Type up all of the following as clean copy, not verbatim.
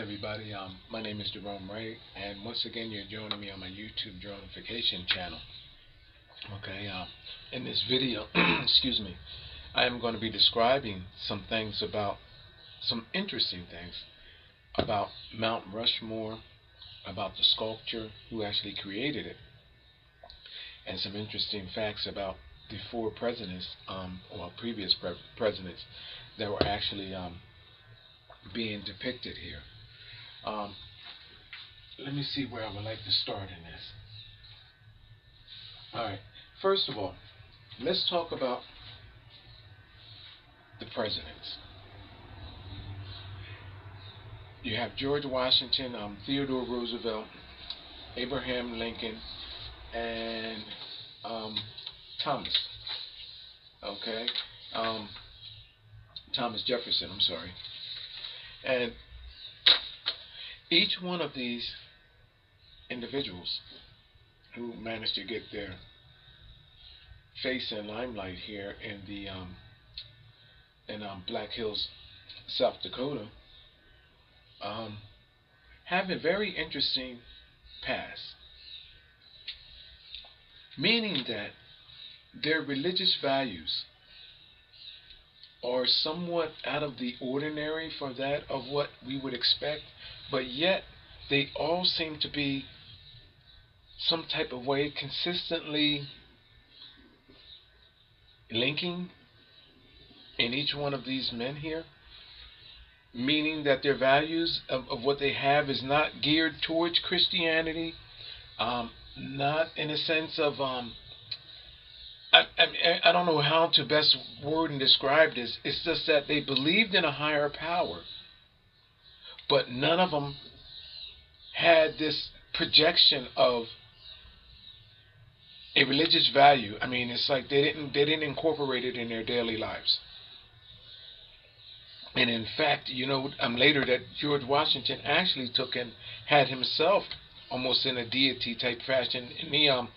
everybody. My name is Wright, and once again, you're joining me on my YouTube dronification channel. Okay, in this video, excuse me, I am going to be describing some things about some interesting things about Mount Rushmore, about the sculptor who actually created it, and some interesting facts about the four presidents, or previous presidents that were actually being depicted here. Let me see where I would like to start in this. Alright, first of all, let's talk about the presidents. You have George Washington, Theodore Roosevelt, Abraham Lincoln, and Thomas. Okay, Thomas Jefferson, I'm sorry. And each one of these individuals who managed to get their face in limelight here in the Black Hills, South Dakota, have a very interesting past, meaning that their religious values are somewhat out of the ordinary for that of what we would expect, but yet they all seem to be some type of way consistently linking in each one of these men here, meaning that their values of what they have is not geared towards Christianity, not in a sense of I don't know how to best word and describe this. It's just that they believed in a higher power, but none of them had this projection of a religious value. I mean, it's like they didn't incorporate it in their daily lives. And in fact, you know, later that George Washington actually took and had himself almost in a deity type fashion in the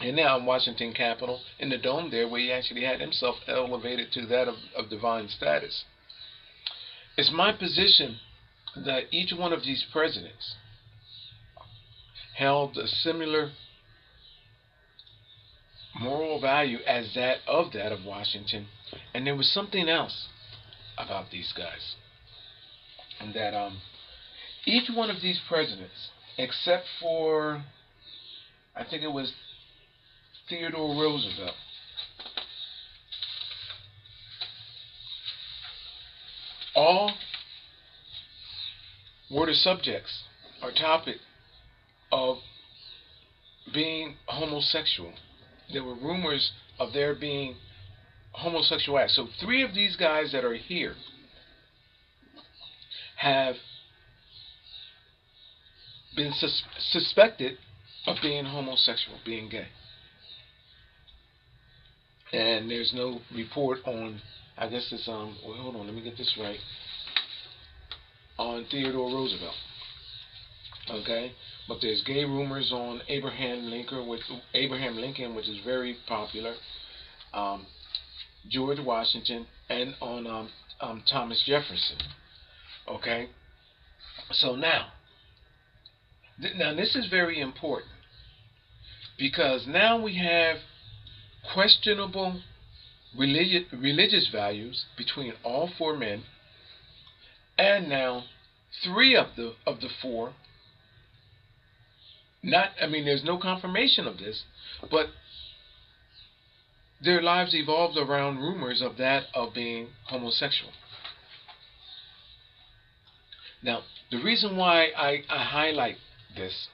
in the Washington Capitol, in the dome there, where he actually had himself elevated to that of divine status. It's my position that each one of these presidents held a similar moral value as that of Washington, and there was something else about these guys, and that each one of these presidents, except for I think it was Theodore Roosevelt, all were the subjects or topic of being homosexual. There were rumors of there being homosexual acts. So three of these guys that are here have been suspected of being homosexual, being gay. And there's no report on, I guess it's well, hold on, let me get this right, on Theodore Roosevelt. Okay, but there's gay rumors on Abraham Lincoln, which is very popular, George Washington, and on Thomas Jefferson. Okay, so now this is very important, because now we have questionable religious values between all four men, and now three of the four. There's no confirmation of this, but their lives evolved around rumors of being homosexual. Now, the reason why I highlight this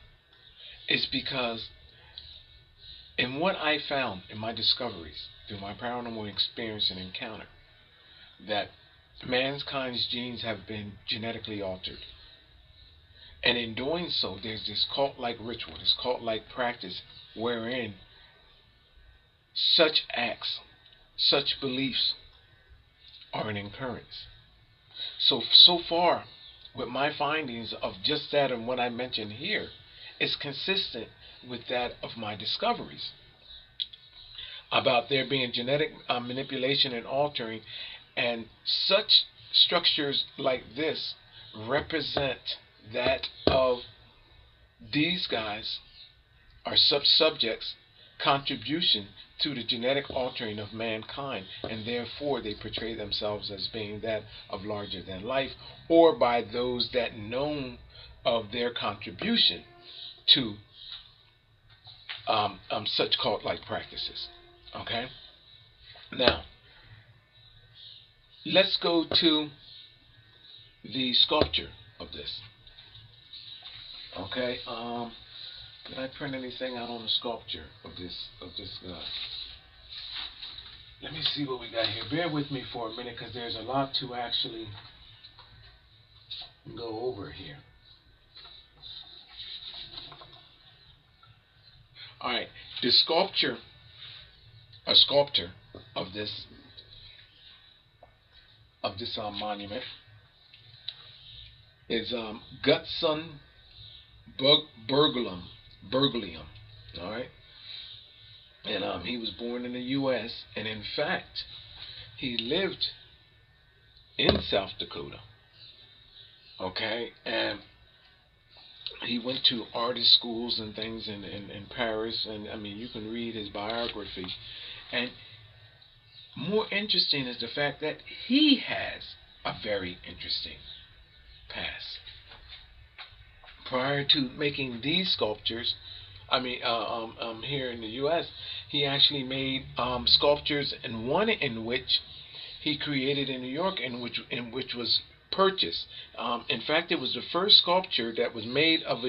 is because in what I found in my discoveries through my paranormal experience and encounter, that mankind's genes have been genetically altered. And in doing so, there's this cult-like ritual, this cult-like practice wherein such acts, such beliefs are an occurrence. So far, with my findings of just that and what I mentioned here, is consistent with that of my discoveries about there being genetic manipulation and altering, and such structures like this represent that of these guys are subjects contribution to the genetic altering of mankind, and therefore they portray themselves as being that of larger than life, or by those that know of their contribution to such cult-like practices. Okay? Now, let's go to the sculpture of this. Okay? Did I print anything out on the sculpture of this guy? Let me see what we got here. Bear with me for a minute, because there's a lot to actually go over here. All right, the sculptor of this monument is Gutson Berglium. All right, and he was born in the U.S. and in fact he lived in South Dakota. Okay, and he went to artist schools and things in Paris, and I mean, you can read his biography. And more interesting is the fact that he has a very interesting past. Prior to making these sculptures, I mean, here in the U.S., he actually made sculptures, and one in which he created in New York, in which was purchased. In fact, it was the first sculpture that was made of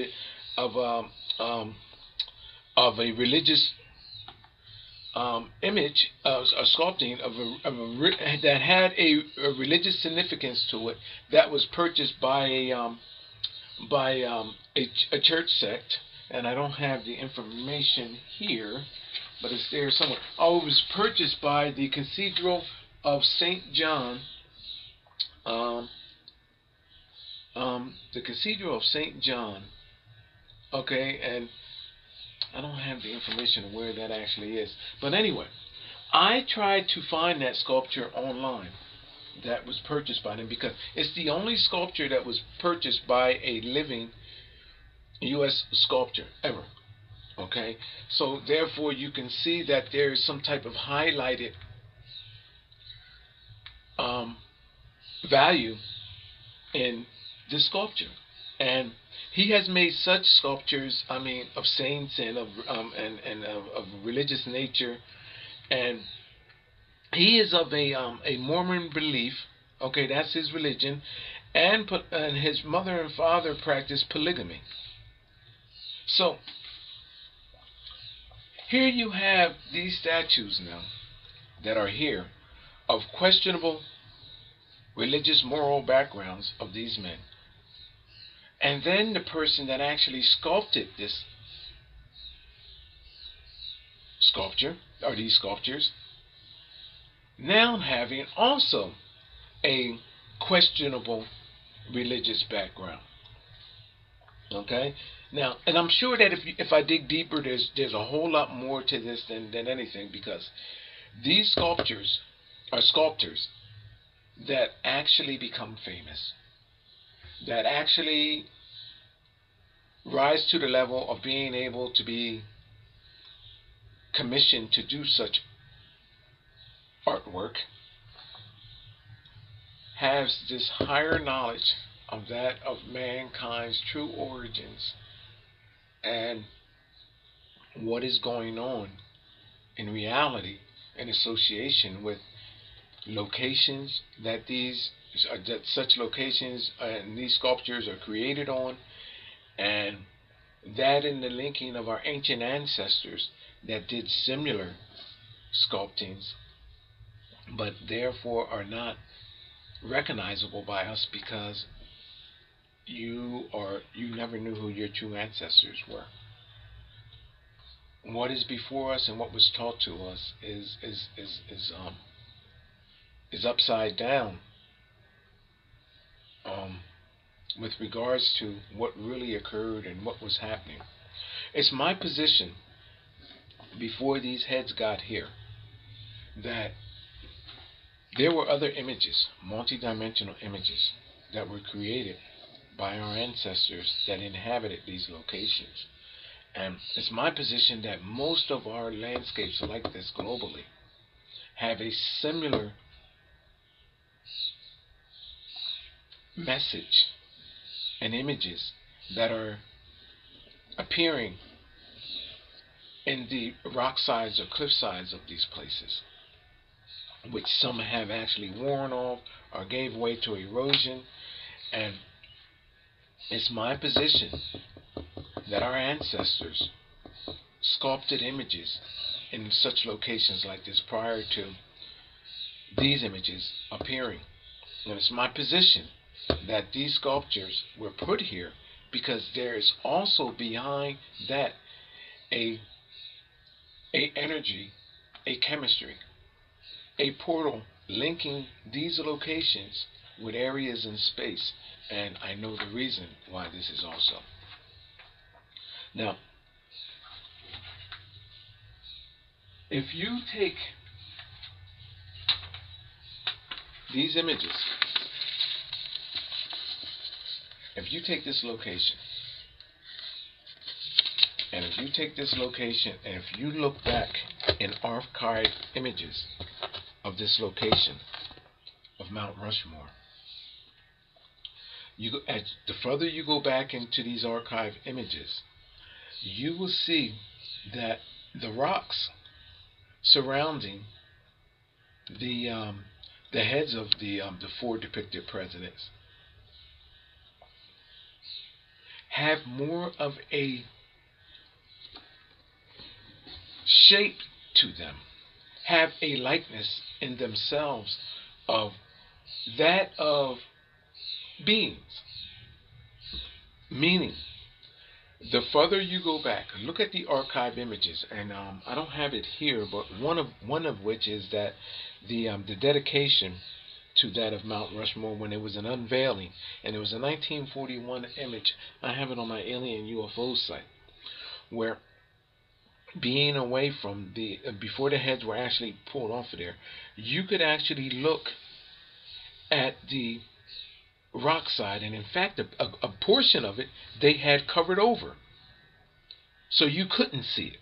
a religious image, a sculpting that had a religious significance to it, that was purchased by a church sect, and I don't have the information here, but it's there somewhere. Oh, it was purchased by the Cathedral of St. John. The Cathedral of St. John. Okay, and I don't have the information of where that actually is. But anyway, I tried to find that sculpture online that was purchased by them, because it's the only sculpture that was purchased by a living U.S. sculptor ever. Okay, so therefore you can see that there is some type of highlighted value in this sculpture, and he has made such sculptures, I mean, of saints and of religious nature, and he is of a Mormon belief. Okay, that's his religion, and his mother and father practiced polygamy. So here you have these statues now that are here of questionable religious moral backgrounds of these men. And then the person that actually sculpted this sculpture, or these sculptures, now having also a questionable religious background. Okay? Now, and I'm sure that if I dig deeper, there's a whole lot more to this than anything, because these sculptures are sculptors that actually become famous, that actually rise to the level of being able to be commissioned to do such artwork, has this higher knowledge of that of mankind's true origins and what is going on in reality in association with locations that such locations and these sculptures are created on, and that in the linking of our ancient ancestors that did similar sculptings, but therefore are not recognizable by us because you never knew who your true ancestors were. What is before us and what was taught to us is upside down with regards to what really occurred and what was happening. It's my position, before these heads got here, that there were other images, multi-dimensional images, that were created by our ancestors that inhabited these locations. And it's my position that most of our landscapes like this globally have a similar message and images that are appearing in the rock sides or cliff sides of these places, which some have actually worn off or gave way to erosion. And it's my position that our ancestors sculpted images in such locations like this prior to these images appearing. And it's my position that these sculptures were put here because there is also behind that a energy, a chemistry, a portal linking these locations with areas in space. And I know the reason why this is also. Now, if you take these images, if you take this location, and if you take this location, and if you look back in archived images of this location of Mount Rushmore, the further you go back into these archived images, you will see that the rocks surrounding the heads of the four depicted presidents have more of a shape to them, have a likeness in themselves of that of beings. Meaning, the further you go back, look at the archive images, and I don't have it here, but one of which is that the dedication to that of Mount Rushmore when it was an unveiling, and it was a 1941 image. I have it on my alien UFO site, where being away from the before the heads were actually pulled off of there, you could actually look at the rock side, and in fact a portion of it they had covered over, so you couldn't see it.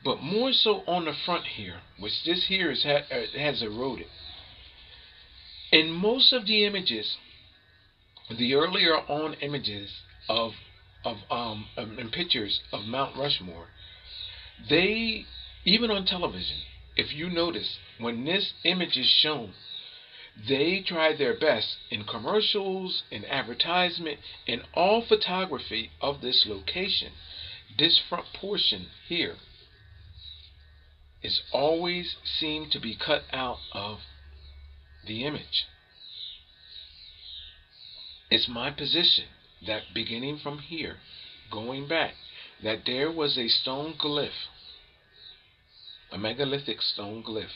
But more so on the front here, which this here has eroded. In most of the images, the earlier on images and pictures of Mount Rushmore, they, even on television, if you notice, when this image is shown, they try their best in commercials, in advertisement, in all photography of this location. This front portion here is always seen to be cut out of the image. It's my position that beginning from here, going back, that there was a stone glyph, a megalithic stone glyph,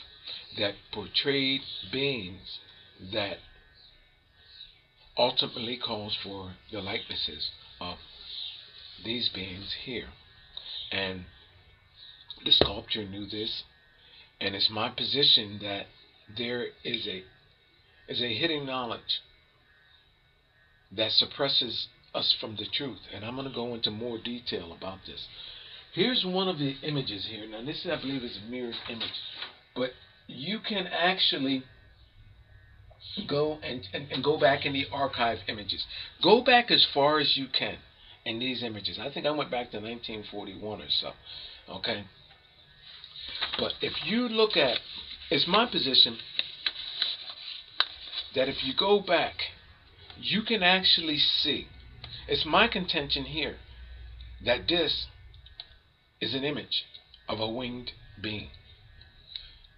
that portrayed beings that ultimately calls for the likenesses of these beings here. And the sculptor knew this, and it's my position that there is a hidden knowledge that suppresses us from the truth. And I'm going to go into more detail about this. Here's one of the images here. Now this, I believe, is a mirrored image, but you can actually go and go back in the archive images. Go back as far as you can in these images. I think I went back to 1941 or so. Okay? But if you look at, it's my position that if you go back, you can actually see, it's my contention here, that this is an image of a winged being.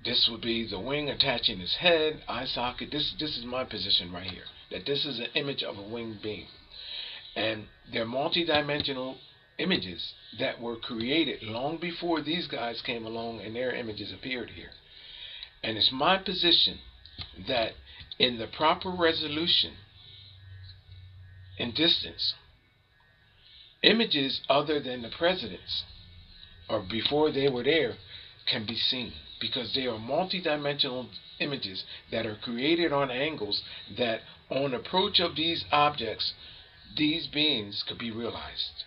This would be the wing attaching his head, eye socket. This is my position right here, that this is an image of a winged being. And they're multi-dimensional images that were created long before these guys came along and their images appeared here. And it's my position that in the proper resolution and distance, images other than the presidents or before they were there can be seen, because they are multi-dimensional images that are created on angles that on approach of these objects, these beings could be realized.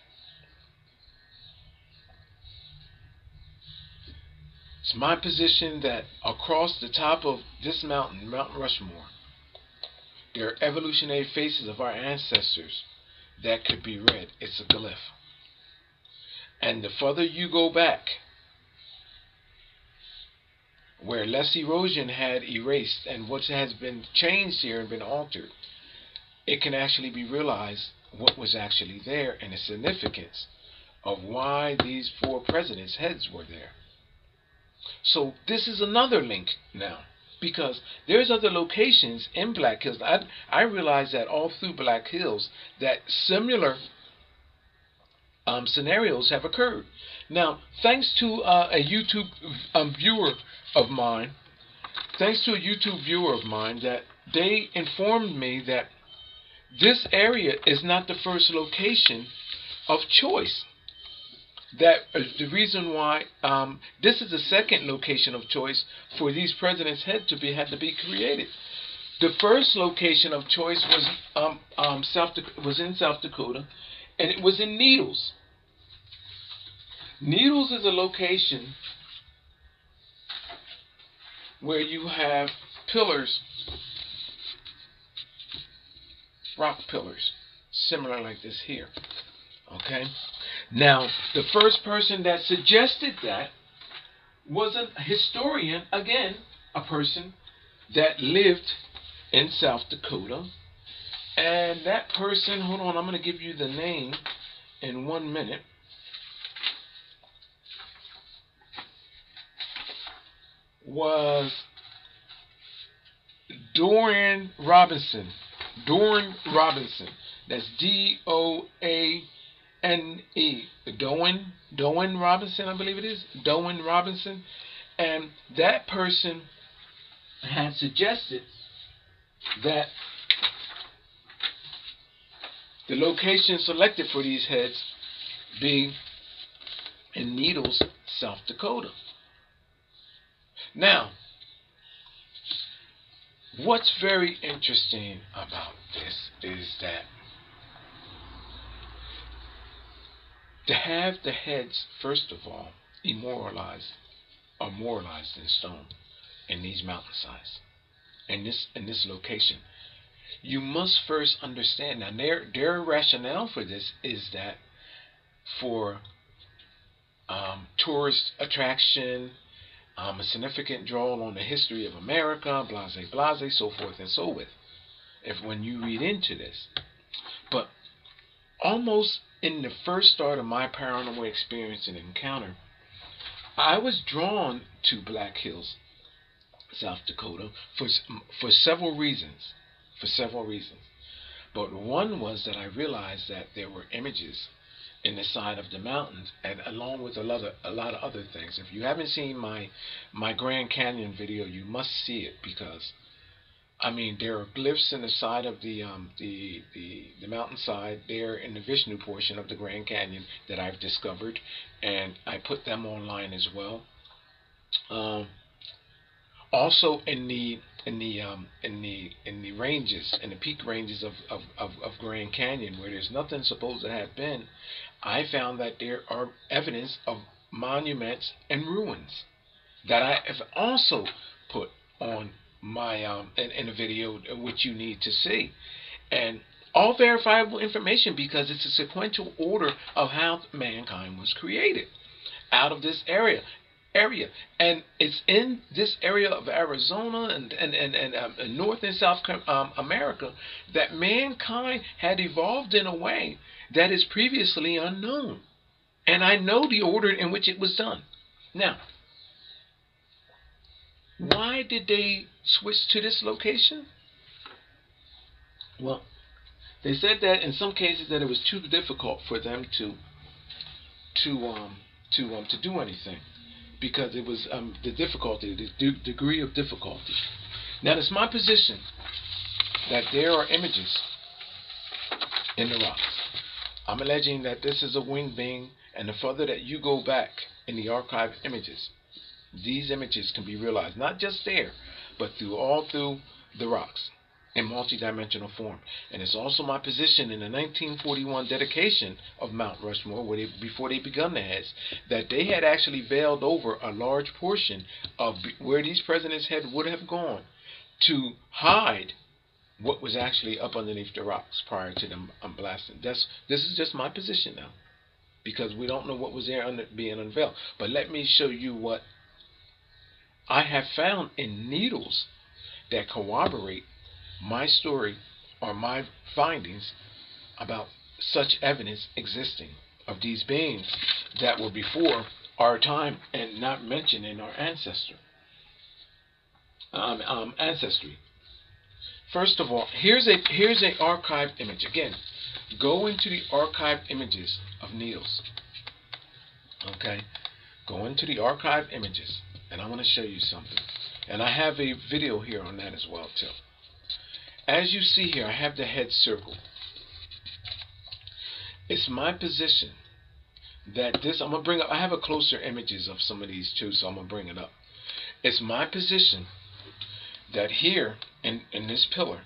It's my position that across the top of this mountain, Mount Rushmore, there are evolutionary faces of our ancestors that could be read. It's a glyph. And the further you go back, where less erosion had erased and what has been changed here and been altered, it can actually be realized what was actually there and the significance of why these 4 presidents' heads were there. So this is another link now, because there's other locations in Black Hills. I realize that all through Black Hills that similar scenarios have occurred. Now, thanks to a YouTube viewer of mine, that they informed me that this area is not the first location of choice. That the reason why this is the second location of choice for these presidents' had to be created. The first location of choice was in South Dakota, and it was in Needles. Needles is a location where you have pillars, rock pillars, similar like this here. Okay? Now, the first person that suggested that was a historian, again, a person that lived in South Dakota. And that person, hold on, I'm going to give you the name in 1 minute. Was Doran Robinson. Doran Robinson. That's D-O-A-N-E. Doan Robinson, I believe it is. Doan Robinson. And that person had suggested that the location selected for these heads be in Needles, South Dakota. Now, what's very interesting about this is that to have the heads, first of all, immortalized or moralized in stone in these mountainsides, in this location, you must first understand. Now, their rationale for this is that for tourist attraction, a significant draw on the history of America, blase, blase, so forth and so with, when you read into this. But almost in the first start of my paranormal experience and encounter, I was drawn to Black Hills, South Dakota, for several reasons. But one was that I realized that there were images in the side of the mountains, and along with a lot of other things. If you haven't seen my Grand Canyon video, you must see it, because I mean, there are glyphs in the side of the mountainside there in the Vishnu portion of the Grand Canyon that I've discovered, and I put them online as well. Also in the ranges, in the peak ranges of Grand Canyon, where there's nothing supposed to have been, I found that there are evidence of monuments and ruins that I have also put on my in a video which you need to see, and all verifiable information, because it's a sequential order of how mankind was created out of this area, and it's in this area of Arizona and North and South America that mankind had evolved in a way that is previously unknown, and I know the order in which it was done. Now, why did they switch to this location? Well, they said that in some cases that it was too difficult for them to do anything, because it was the difficulty, the degree of difficulty. Now, it's my position that there are images in the rocks. I'm alleging that this is a winged being, and the further that you go back in the archive images, these images can be realized, not just there, but all through the rocks. in multidimensional form. And it's also my position in the 1941 dedication of Mount Rushmore, before they begun the heads, that they had actually veiled over a large portion of where these presidents' head would have gone to hide what was actually up underneath the rocks prior to them blasting. This is just my position now, because we don't know what was there being unveiled. But let me show you what I have found in needles that corroborate my story or my findings about such evidence existing of these beings that were before our time and not mentioned in our ancestry. First of all, here's a archived image. Again, go into the archived images of needles. Okay, go into the archived images, and I want to show you something. And I have a video here on that as well too. As you see here, I have the head circled. It's my position that this, I'm going to bring up, I have a closer images of some of these too, so I'm going to bring it up. It's my position that here in this pillar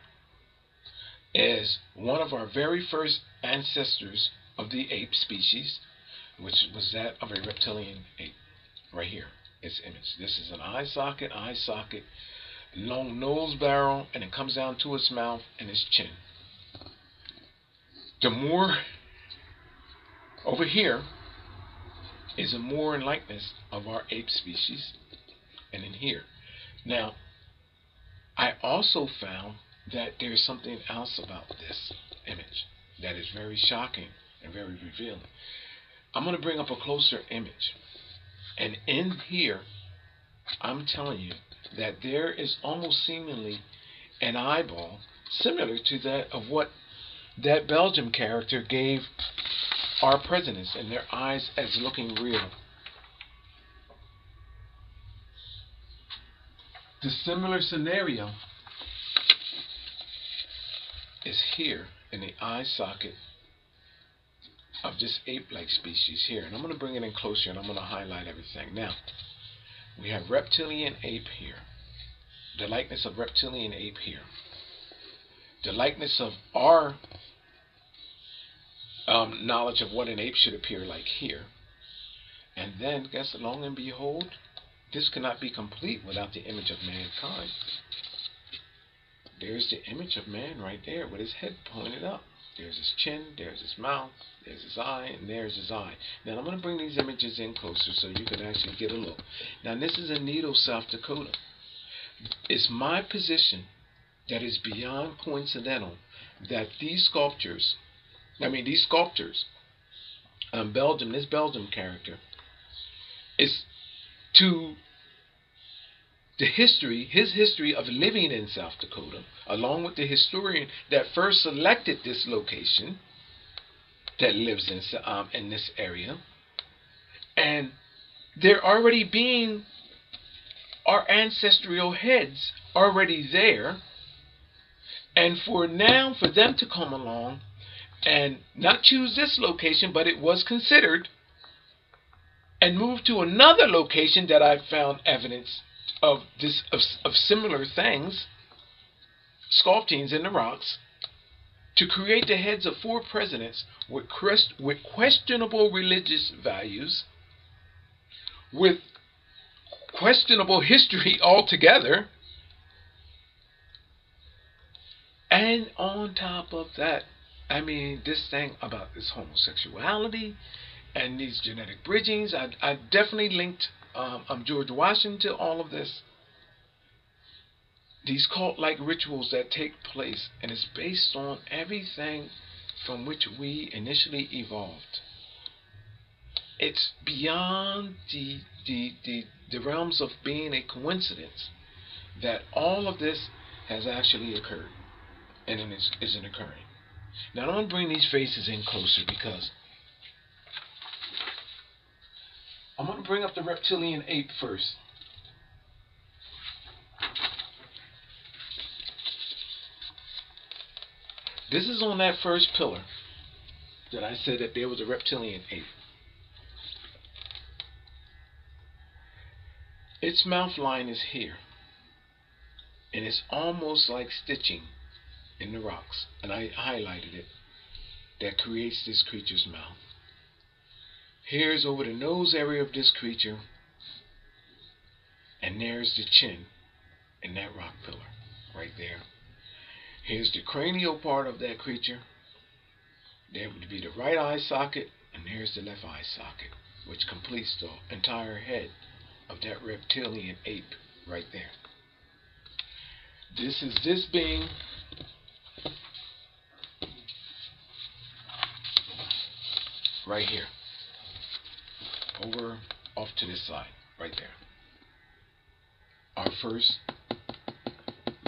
is one of our very first ancestors of the ape species, which was that of a reptilian ape. Right here, its image. This is an eye socket, long nose barrel, and it comes down to its mouth and its chin. The more over here is a more in likeness of our ape species, and in here. Now, I also found that there's something else about this image that is very shocking and very revealing. I'm going to bring up a closer image, and in here, I'm telling you that there is almost seemingly an eyeball similar to that of what that Belgium character gave our presidents, and their eyes as looking real. The similar scenario is here in the eye socket of this ape-like species here. And I'm going to bring it in closer, and I'm going to highlight everything. Now, we have reptilian ape here. The likeness of reptilian ape here. The likeness of our knowledge of what an ape should appear like here. And then, guess, long and behold, this cannot be complete without the image of mankind. There's the image of man right there with his head pointed up. There's his chin, there's his mouth, there's his eye, and there's his eye. Now I'm going to bring these images in closer so you can actually get a look. Now this is in Needle, South Dakota. It's my position that is beyond coincidental that these sculptors, this Belgium character, is to his history of living in South Dakota, along with the historian that first selected this location, that lives in this area, and there already being our ancestral heads already there, and for them to come along and not choose this location, but it was considered, and move to another location that I found evidence of similar things, sculptings in the rocks, to create the heads of 4 presidents with questionable religious values, with questionable history altogether, and on top of that, this thing about this homosexuality and these genetic bridgings. I definitely linked George Washington to all of this. These cult-like rituals that take place, and it's based on everything from which we initially evolved. It's beyond the realms of being a coincidence that all of this has actually occurred, and it isn't occurring. Now I'm going to bring these faces in closer, because I'm going to bring up the reptilian ape first. This is on that first pillar that I said that there was a reptilian ape. Its mouth line is here, and it's almost like stitching in the rocks, and I highlighted it, that creates this creature's mouth. Here's over the nose area of this creature, and there's the chin in that rock pillar right there. Here's the cranial part of that creature. There would be the right eye socket, and here's the left eye socket, which completes the entire head of that reptilian ape right there. This is this being right here, over off to this side, right there. Our first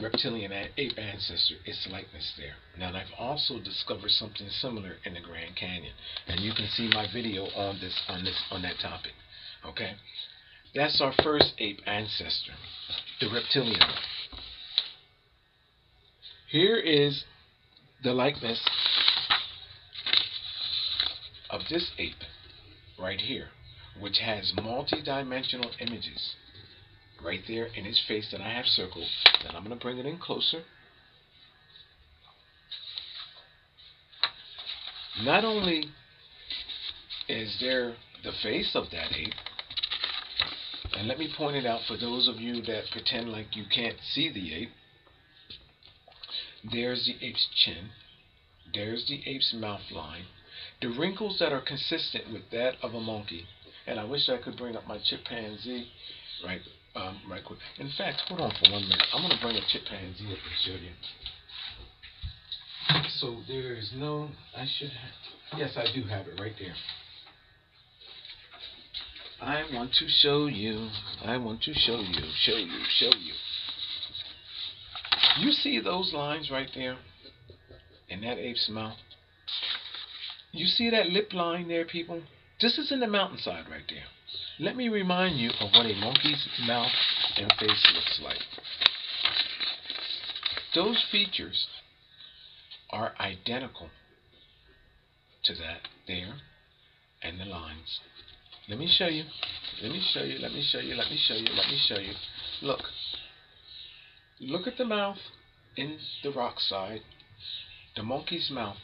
reptilian ape ancestor, its likeness there. Now, I've also discovered something similar in the Grand Canyon, and you can see my video on that topic. Okay, that's our first ape ancestor, the reptilian. Here is the likeness of this ape right here, which has multi-dimensional images right there in his face that I have circled. Then I'm going to bring it in closer. Not only is there the face of that ape, and let me point it out for those of you that pretend like you can't see the ape. There's the ape's chin. There's the ape's mouth line. The wrinkles that are consistent with that of a monkey. And I wish I could bring up my chimpanzee right quick. In fact, hold on for 1 minute. I'm going to bring a chimpanzee up and show you. So there is no, I should have, yes, I do have it right there. I want to show you. I want to show you. Show you. You see those lines right there in that ape's mouth? You see that lip line there, people? This is in the mountainside right there. Let me remind you of what a monkey's mouth and face looks like. Those features are identical to that there and the lines. Let me show you. Let me show you. Let me show you. Let me show you. Let me show you. Look. Look at the mouth in the rock side. The monkey's mouth.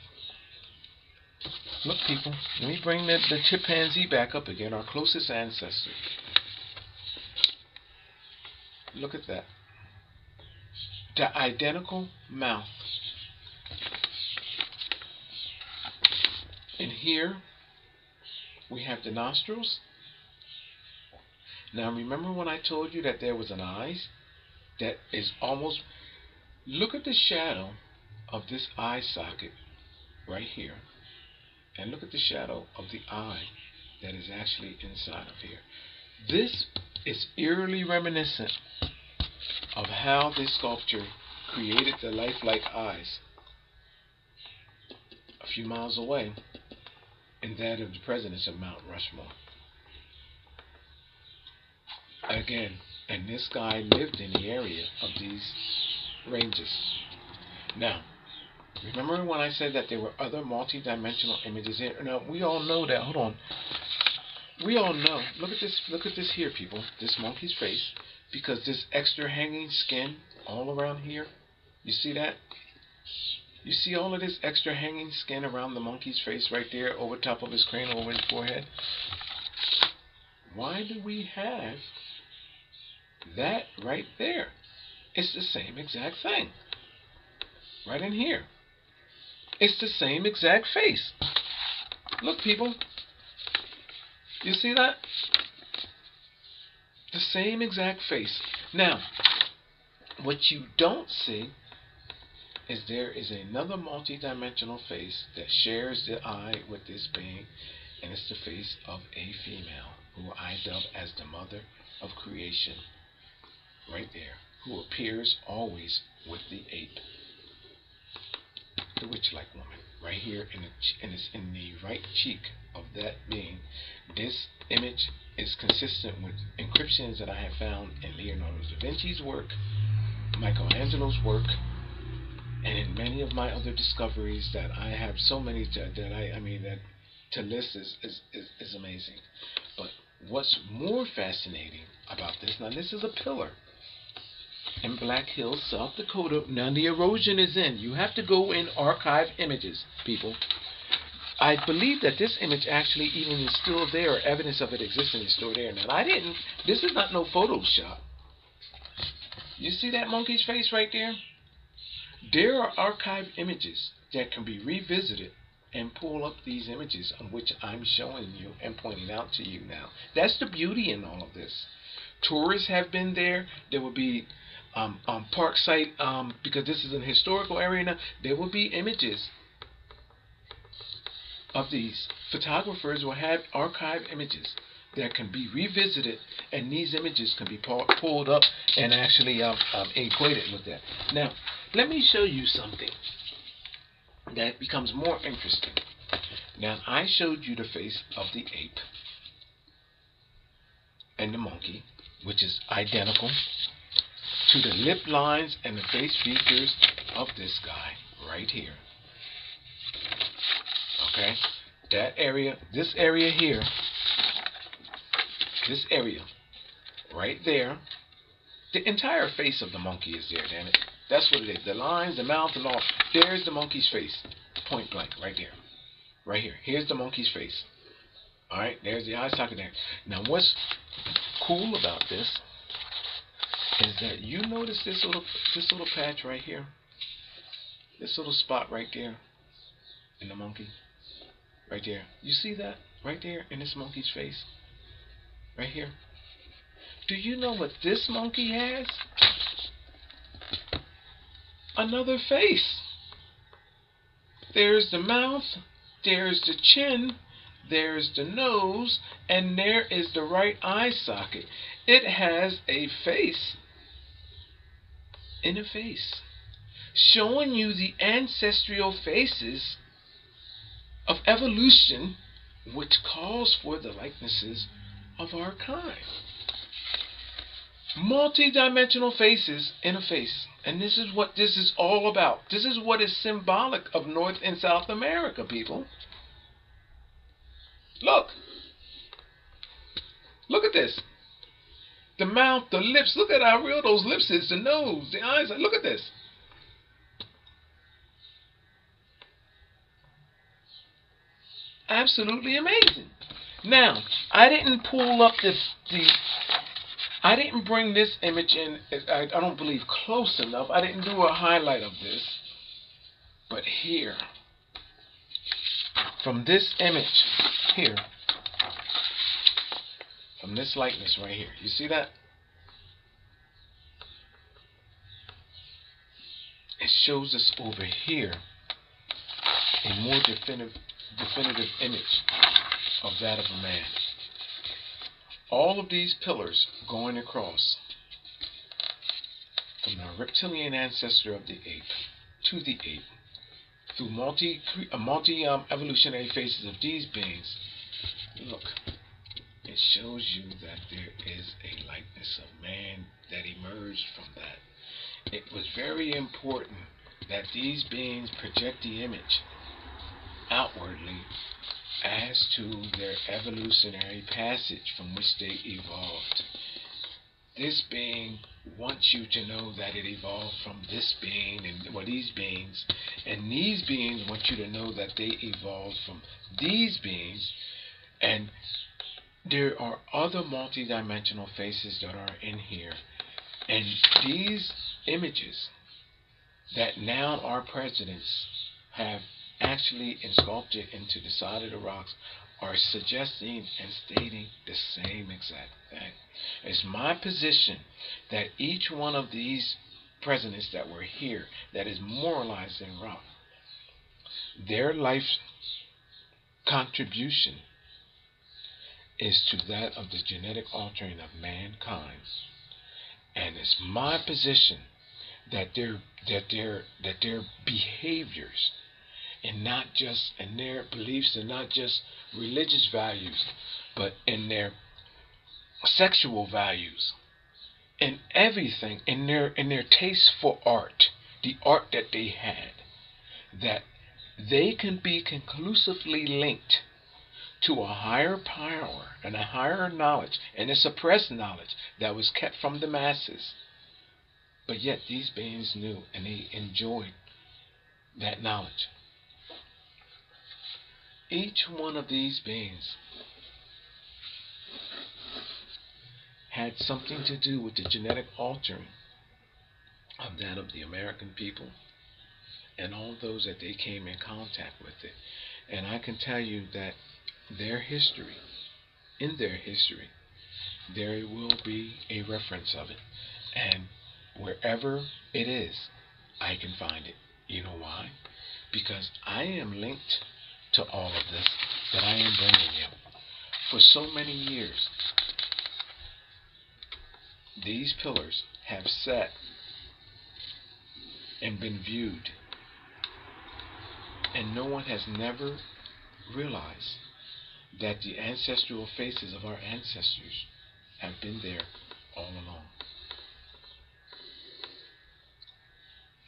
Look, people. Let me bring the chimpanzee back up again, our closest ancestor. Look at that. The identical mouth. And here we have the nostrils. Now remember when I told you that there was an eye that is almost, look at the shadow of this eye socket right here, and look at the shadow of the eye that is actually inside of here. This is eerily reminiscent of how this sculptor created the lifelike eyes a few miles away in that of the presidents of Mount Rushmore. Again, and this guy lived in the area of these ranges. Now, remember when I said that there were other multi-dimensional images here? Now, we all know that. Hold on. We all know. Look at this here, people. This monkey's face. Because this extra hanging skin all around here. You see that? You see all of this extra hanging skin around the monkey's face right there, over top of his cranial, over his forehead? Why do we have that right there? It's the same exact thing. Right in here. It's the same exact face. Look, people. You see that? The same exact face. Now, what you don't see is there is another multi-dimensional face that shares the eye with this being, and it's the face of a female who I dub as the mother of creation, right there, who appears always with the ape, the witch-like woman, right here in the right cheek of that being. This image is consistent with inscriptions that I have found in Leonardo da Vinci's work, Michelangelo's work, and in many of my other discoveries that I have so many that to list is amazing. But what's more fascinating about this, now this is a pillar. in Black Hills, South Dakota. Now the erosion is in. You have to go in archive images, people. I believe that this image actually even is still there, or evidence of it existing is still there. Now this is not no Photoshop. You see that monkey's face right there? There are archived images that can be revisited and pull up these images on which I'm showing you and pointing out to you now. That's the beauty in all of this. Tourists have been there. There will be park site, because this is an historical area now, there will be images of these. Photographers will have archived images that can be revisited, and these images can be pulled up and actually equated with that. Now, let me show you something that becomes more interesting. Now, I showed you the face of the ape and the monkey, which is identical to the lip lines and the face features of this guy right here. Okay? That area, this area here, this area right there, the entire face of the monkey is there, damn it. That's what it is. The lines, the mouth, and all. There's the monkey's face. Point blank, right there. Right here. Here's the monkey's face. Alright, there's the eye socket there. Now, what's cool about this is that you notice this little patch right here? This little spot right there in the monkey. Right there. You see that? Right there in this monkey's face? Right here. Do you know what this monkey has? Another face. There's the mouth, there's the chin, there's the nose, and there is the right eye socket. It has a face in a face, showing you the ancestral faces of evolution, which calls for the likenesses of our kind. Multi-dimensional faces in a face. And this is what this is all about. This is what is symbolic of North and South America, people. Look. Look at this. The mouth, the lips. Look at how real those lips is. The nose, the eyes. Look at this. Absolutely amazing. Now, I didn't pull up I didn't bring this image in, I don't believe, close enough. I didn't do a highlight of this. But here, from this image here, from this likeness right here, you see that? It shows us over here a more definitive image of that of a man. All of these pillars going across from the reptilian ancestor of the ape to the ape through multi evolutionary phases of these beings. Look, it shows you that there is a likeness of man that emerged from that. It was very important that these beings project the image outwardly as to their evolutionary passage from which they evolved. This being wants you to know that it evolved from this being and these beings, and these beings want you to know that they evolved from these beings, and there are other multidimensional faces that are in here, and these images that now our presidents have actually sculpted into the side of the rocks are suggesting and stating the same exact thing. It's my position that each one of these presidents that were here that is moralized in rock, their life contribution is to that of the genetic altering of mankind. And it's my position that their behaviors and their beliefs are not just religious values, but in their sexual values, in everything, in their taste for art, the art that they had, that they can be conclusively linked to a higher power and a higher knowledge and a suppressed knowledge that was kept from the masses But yet these beings knew and they enjoyed that knowledge. Each one of these beings had something to do with the genetic altering of that of the American people and all those that they came in contact with it. And I can tell you that their history, in their history, there will be a reference of it. And wherever it is, I can find it. You know why? Because I am linked to all of this that I am bringing you. For so many years, these pillars have sat and been viewed, and no one has never realized that the ancestral faces of our ancestors have been there all along.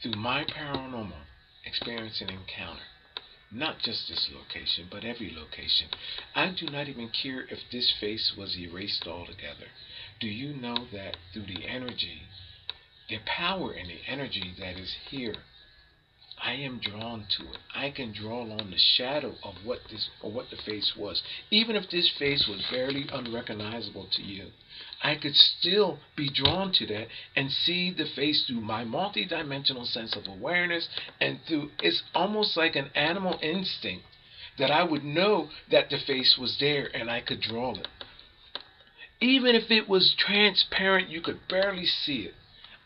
Through my paranormal experience and encounter, not just this location, but every location, I do not even care if this face was erased altogether. Do you know that through the energy, the power and the energy that is here, I am drawn to it. I can draw on the shadow of what the face was. Even if this face was barely unrecognizable to you, I could still be drawn to that and see the face through my multidimensional sense of awareness, and through, it's almost like an animal instinct that I would know that the face was there and I could draw it. Even if it was transparent, you could barely see it.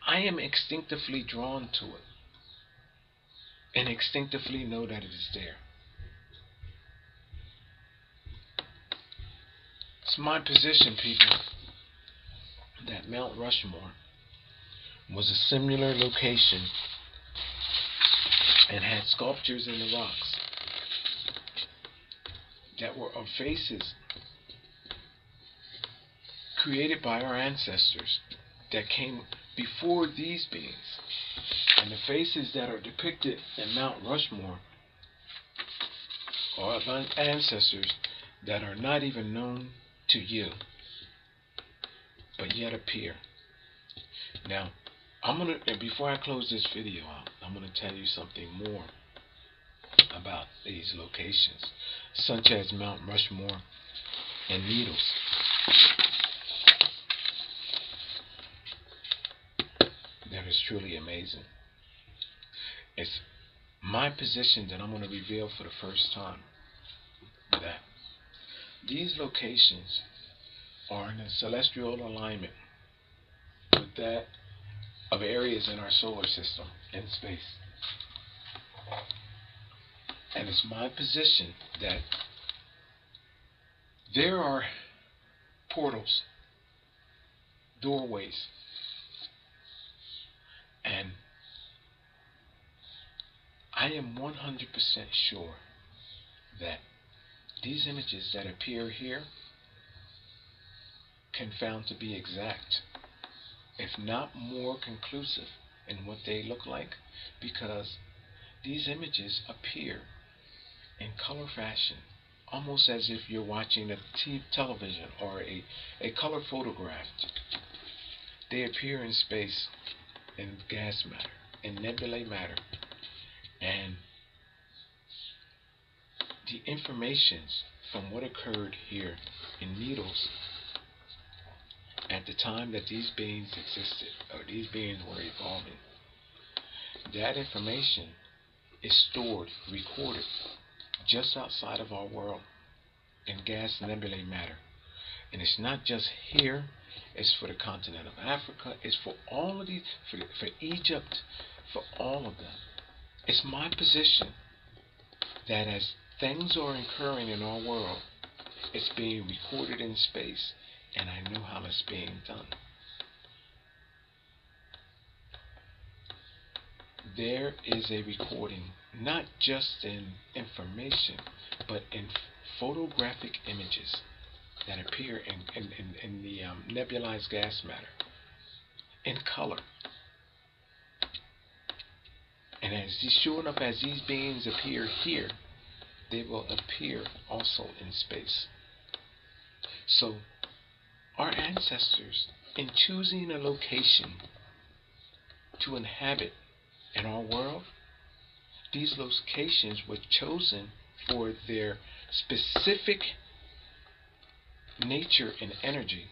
I am instinctively drawn to it and instinctively know that it is there. It's my position, people, that Mount Rushmore was a similar location and had sculptures in the rocks that were of faces created by our ancestors that came before these beings. And the faces that are depicted in Mount Rushmore are of ancestors that are not even known to you, but yet appear. Now, before I close this video out, I'm going to tell you something more about these locations, such as Mount Rushmore and Needles. That is truly amazing. It's my position that I'm going to reveal for the first time that these locations are in a celestial alignment with that of areas in our solar system in space. And it's my position that there are portals, doorways, and I am 100% sure that these images that appear here can found to be exact, if not more conclusive in what they look like, because these images appear in color fashion, almost as if you're watching a television or a color photograph. They appear in space, in gas matter, in nebulae matter, and the informations from what occurred here in Needles at the time that these beings existed, or these beings were evolving, that information is stored, recorded, just outside of our world in gas nebulae matter. And it's not just here, it's for the continent of Africa, it's for all of these, for Egypt, for all of them. It's my position that as things are occurring in our world, it's being recorded in space, and I know how it's being done. There is a recording, not just in information, but in photographic images that appear in the nebulized gas matter, in color. And sure enough, as these beings appear here, they will appear also in space. So, our ancestors, in choosing a location to inhabit in our world, these locations were chosen for their specific nature and energy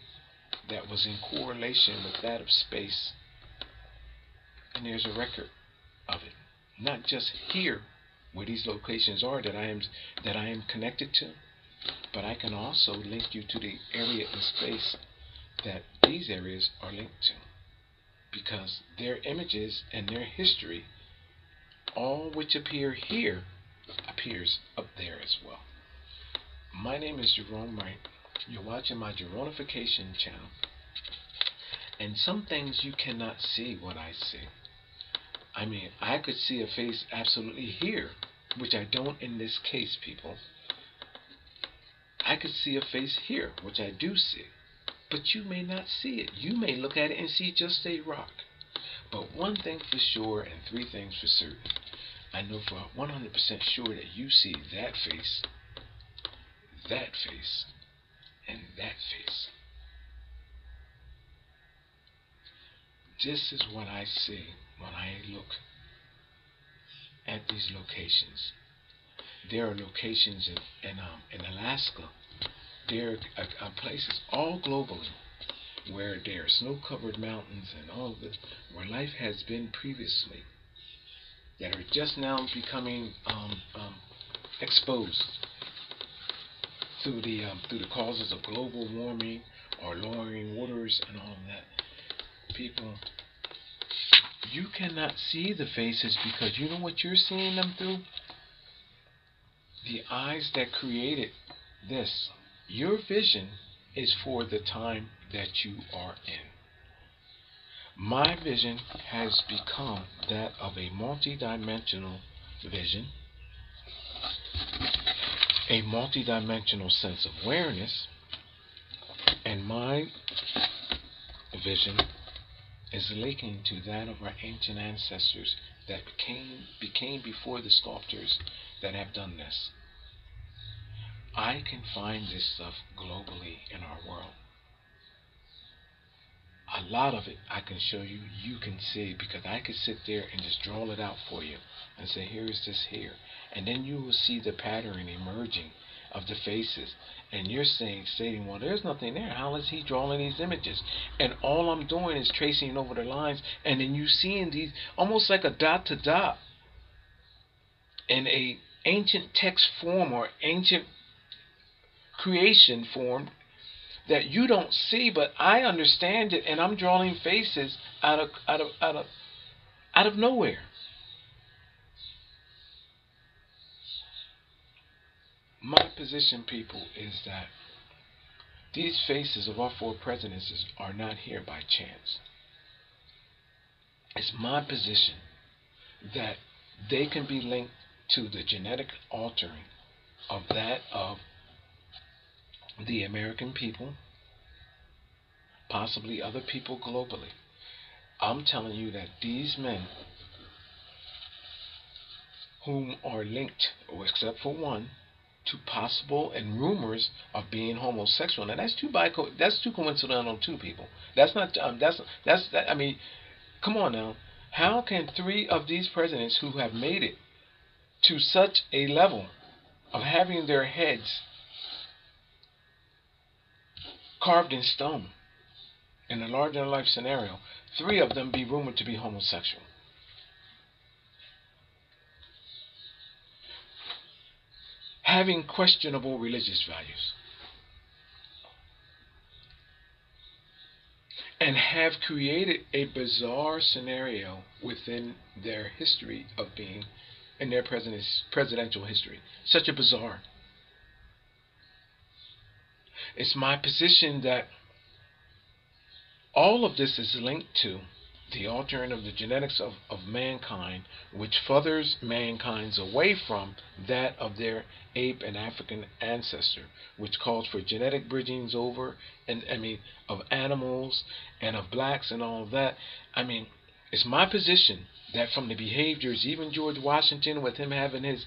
that was in correlation with that of space. And there's a record of it. Not just here where these locations are that I am connected to, but I can also link you to the area in space that these areas are linked to, because their images and their history, all which appear here, appears up there as well. My name is Jerome Wright. You're watching my Jeronification channel. And some things you cannot see what I see. I mean, I could see a face absolutely here, which I don't in this case, people. I could see a face here, which I do see. But you may not see it. You may look at it and see just a rock. But one thing for sure and three things for certain. I know for 100% sure that you see that face, and that face. This is what I see when I look at these locations. There are locations in Alaska. There are places all globally where there are snow-covered mountains and all of this, where life has been previously, that are just now becoming exposed through the causes of global warming or lowering waters and all of that. People, you cannot see the faces because you know what you're seeing them through? The eyes that created this. Your vision is for the time that you are in. My vision has become that of a multidimensional vision, a multidimensional sense of awareness, and my vision is linking to that of our ancient ancestors that became before the sculptors that have done this. I can find this stuff globally in our world. A lot of it I can show you, you can see, because I could sit there and just draw it out for you and say, here is this here. And then you will see the pattern emerging of the faces. And you're stating, well, there's nothing there. How is he drawing these images? And all I'm doing is tracing over the lines, and then you seeing these almost like a dot to dot in a ancient text form or ancient creation form that you don't see, but I understand it, and I'm drawing faces out of nowhere. My position, people, is that these faces of our four presidents are not here by chance. It's my position that they can be linked to the genetic altering of that of the American people, possibly other people globally. I'm telling you that these men, whom are linked, or except for one, to possible and rumors of being homosexual. Now that's too coincidental too, people. That's not I mean, come on now. How can three of these presidents who have made it to such a level of having their heads carved in stone in a larger than life scenario, three of them be rumored to be homosexual? Having questionable religious values, and have created a bizarre scenario within their history of being, in their presidential history. Such a bizarre. It's my position that all of this is linked to the altering of the genetics of mankind, which furthers mankind's away from that of their ape and African ancestor, which calls for genetic bridgings over, and of animals and of blacks and all of that. It's my position that from the behaviors, even George Washington, with him having his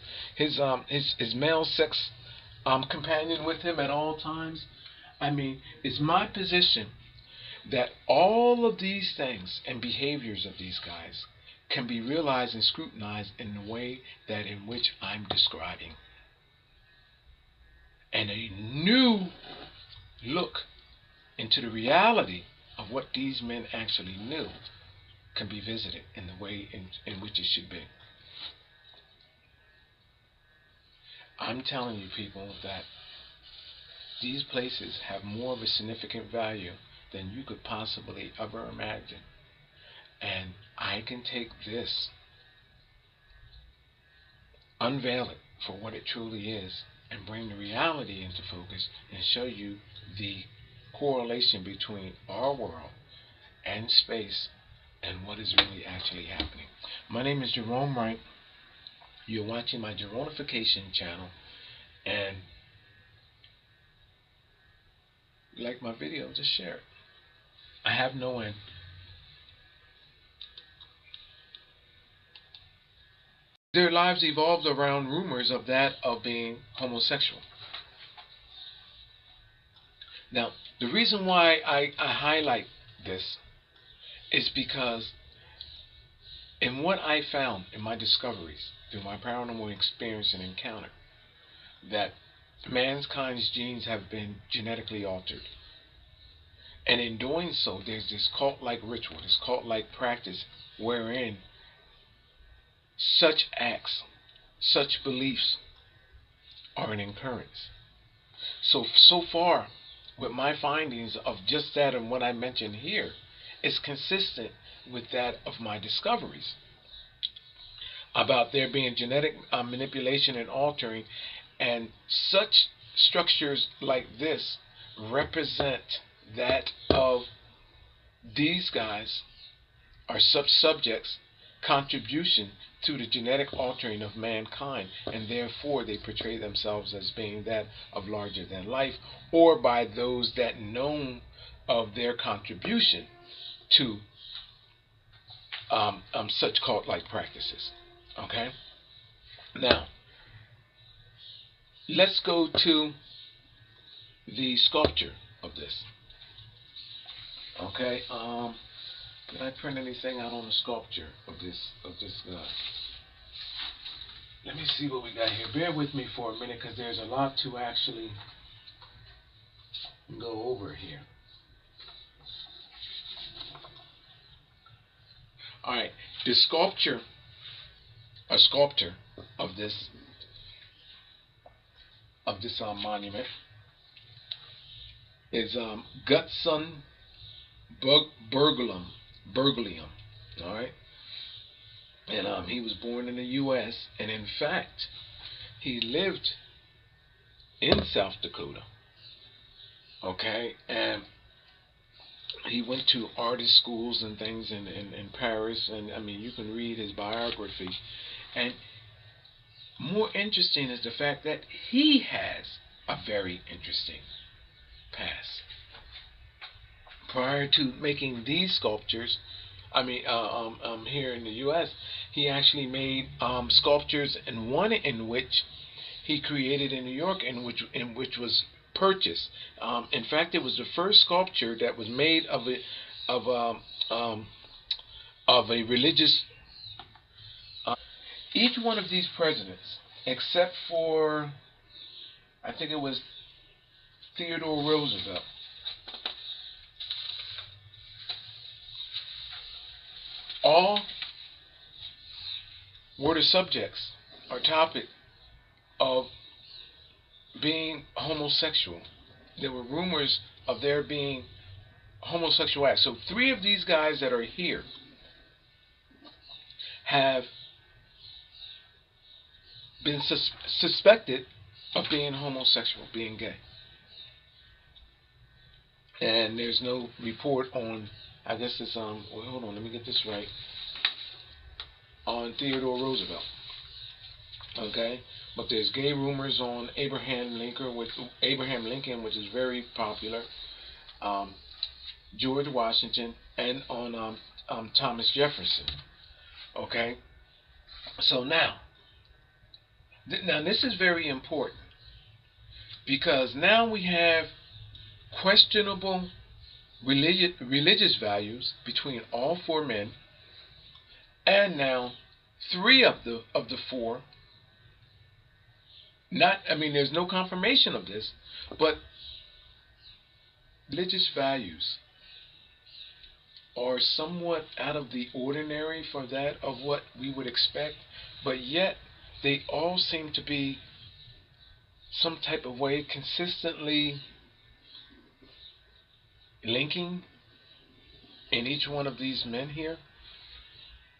male sex companion with him at all times, it's my position that all of these things and behaviors of these guys can be realized and scrutinized in the way that in which I'm describing. And a new look into the reality of what these men actually knew can be visited in the way in which it should be. I'm telling you, people, that these places have more of a significant value than you could possibly ever imagine. And I can take this, unveil it for what it truly is, and bring the reality into focus and show you the correlation between our world and space and what is really actually happening. My name is Jerome Wright. You're watching my Jeronification channel, and if you like my video, just share it. I have no end. Their lives evolved around rumors of that of being homosexual. Now, the reason why I highlight this is because in what I found in my discoveries through my paranormal experience and encounter, that mankind's genes have been genetically altered. And in doing so, there's this cult-like ritual, this cult-like practice wherein such acts, such beliefs are an occurrence. So far, with my findings of just that and what I mentioned here, is consistent with that of my discoveries about there being genetic manipulation and altering, and such structures like this represent that of these guys are subjects contribution to the genetic altering of mankind, and therefore they portray themselves as being that of larger than life, or by those that know of their contribution to such cult-like practices. Okay? Now, let's go to the sculpture of this. Okay? Did I print anything out on the sculpture of this guy? Let me see what we got here. Bear with me for a minute, because there's a lot to actually go over here. All right, the sculptor of this monument is Gutson Berglium. All right, and he was born in the U.S. and in fact he lived in South Dakota. Okay, and he went to artist schools and things in Paris, and I mean, you can read his biography. And more interesting is the fact that he has a very interesting past. Prior to making these sculptures, I mean, here in the U.S., he actually made sculptures, and one in which he created in New York, in which was purchased. In fact, it was the first sculpture that was made of a religious. Each one of these presidents, except for, I think it was Theodore Roosevelt, all were the subjects or topic of being homosexual. There were rumors of there being homosexual acts. So 3 of these guys that are here have been suspected of being homosexual, being gay. And there's no report on, I guess it's well, hold on, let me get this right, on Theodore Roosevelt. Okay, but there's gay rumors on Abraham Lincoln, which is very popular, George Washington, and on Thomas Jefferson. Okay, so now this is very important, because now we have questionable religious values between all four men, and now three of the four. There's no confirmation of this, but religious values are somewhat out of the ordinary for that of what we would expect, but yet they all seem to be some type of way consistently linking in each one of these men here,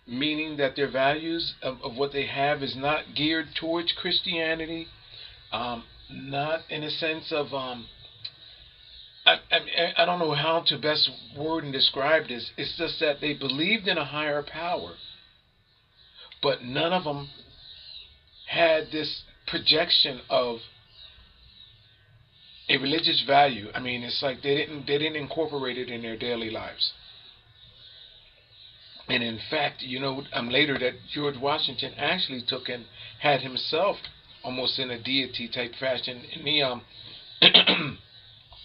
meaning that their values of what they have is not geared towards Christianity, not in a sense of I don't know how to best word and describe this. It's just that they believed in a higher power, but none of them had this projection of a religious value. It's like they didn't incorporate it in their daily lives. And in fact, later that George Washington actually took and had himself almost in a deity type fashion in the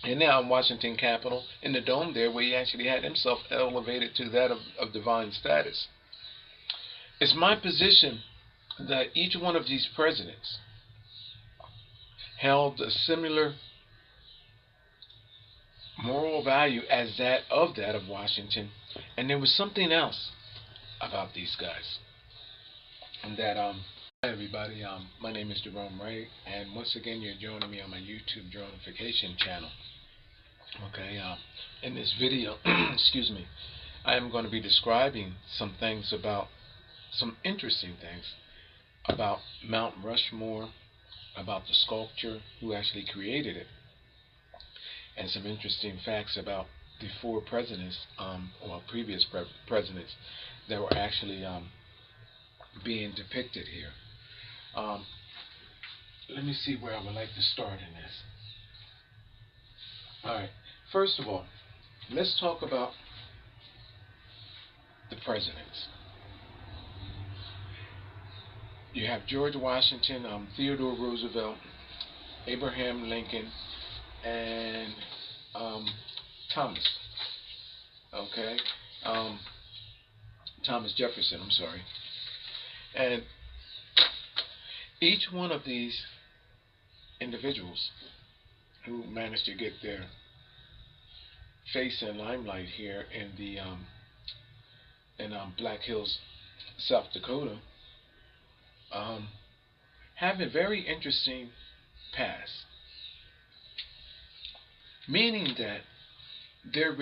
in the Washington Capitol, in the dome there, where he actually had himself elevated to that of divine status. It's my position that each one of these presidents held a similar moral value as that of Washington, and there was something else about these guys. And that hi everybody, my name is Wright, and once again you're joining me on my YouTube dronification channel. Okay, in this video, excuse me, I am going to be describing some interesting things about Mount Rushmore, about the sculptor who actually created it, and some interesting facts about the four presidents, previous presidents that were actually being depicted here. Let me see where I would like to start in this. Alright, first of all, let's talk about the presidents. You have George Washington, Theodore Roosevelt, Abraham Lincoln, and Thomas. Okay, Thomas Jefferson. I'm sorry. And each one of these individuals who managed to get their face in limelight here in the Black Hills, South Dakota, have a very interesting past, meaning that their